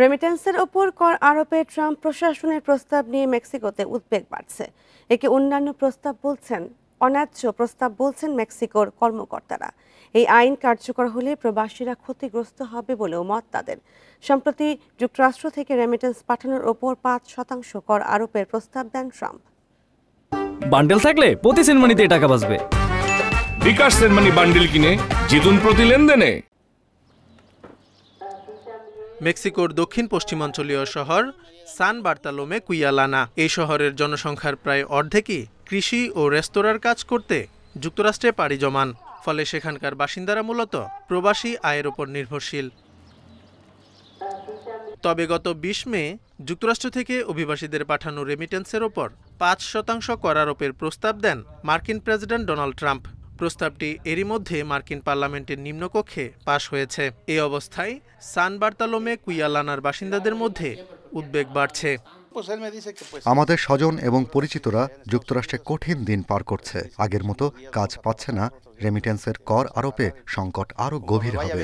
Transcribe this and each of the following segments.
রেমিটেন্সের ওপর কর আরোপে ট্রাম্প প্রশাসনের প্রস্তাব নিয়ে মেক্সিকোতে উদ্বেগ বাড়ছে। একে অন্যান্য প্রস্তাব বলছেন অন্যায্য প্রস্তাব বলছেন মেক্সিকোর কর্মকর্তারা। এই আইন কার্যকর হলে প্রবাসীরা ক্ষতিগ্রস্ত হবে বলেও মত তাদের। সম্প্রতি যুক্তরাষ্ট্র থেকে রেমিটেন্স পাঠানোর ওপর ৫% কর আরোপের প্রস্তাব দেন ট্রাম্প। বান্ডেল থাকলে প্রতি সেনমানিতে টাকা বাঁচবে। বিকাশ সেনমানি বান্ডেল কিনে জিতুন প্রতি লেনদেনে। মেক্সিকোর দক্ষিণ পশ্চিমাঞ্চলীয় শহর সান বার্তালোমে কুইয়ালানা। এই শহরের জনসংখ্যার প্রায় অর্ধেকই কৃষি ও রেস্তোরাঁর কাজ করতে যুক্তরাষ্ট্রে পাড়ি জমান। ফলে সেখানকার বাসিন্দারা মূলত প্রবাসী আয়ের ওপর নির্ভরশীল। তবে গত ২০ মে যুক্তরাষ্ট্র থেকে অভিবাসীদের পাঠানো রেমিটেন্সের ওপর ৫% কর আরোপের প্রস্তাব দেন মার্কিন প্রেসিডেন্ট ডোনাল্ড ট্রাম্প। প্রস্তাবটি এরই মধ্যে মার্কিন পার্লামেন্টের নিম্নকক্ষে পাশ হয়েছে। এই অবস্থায় সান বার্তালোমে কুইয়ালানার বাসিন্দাদের মধ্যে উদ্বেগ বাড়ছে। আমাদের স্বজন এবং পরিচিতরা যুক্তরাষ্ট্রে কঠিন দিন পার করছে। আগের মতো কাজ পাচ্ছে না। রেমিটেন্সের কর আরোপে সংকট আরো গভীর হবে।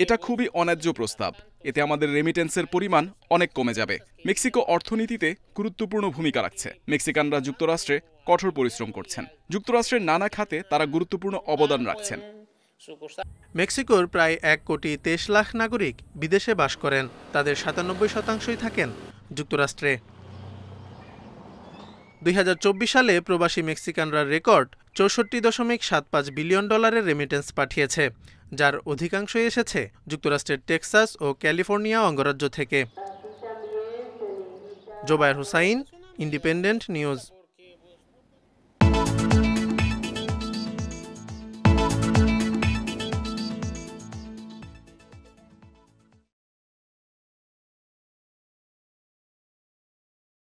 এটা খুবই অন্যায্য প্রস্তাব। এতে আমাদের রেমিটেন্সের পরিমাণ অনেক কমে যাবে। মেক্সিকো অর্থনীতিতে গুরুত্বপূর্ণ ভূমিকা রাখছে। মেক্সিকানরা যুক্তরাষ্ট্রে কঠোর পরিশ্রম করছেন। যুক্তরাষ্ট্রের নানা খাতে তারা গুরুত্বপূর্ণ অবদান রাখছেন। মেক্সিকোর প্রায় ১,২৩ লাখ নাগরিক বিদেশে বাস করেন। তাদের ৯৭% থাকেন যুক্তরাষ্ট্রে। ২০২৪ সালে প্রবাসী মেক্সিকানরা রেকর্ড $৬৪.৭৫ বিলিয়ন রেমিটেন্স পাঠিয়েছে, যার অধিকাংশই এসেছে যুক্তরাষ্ট্রের টেক্সাস ও ক্যালিফোর্নিয়া অঙ্গরাজ্য থেকে। Zobayer Hossain, Independent news.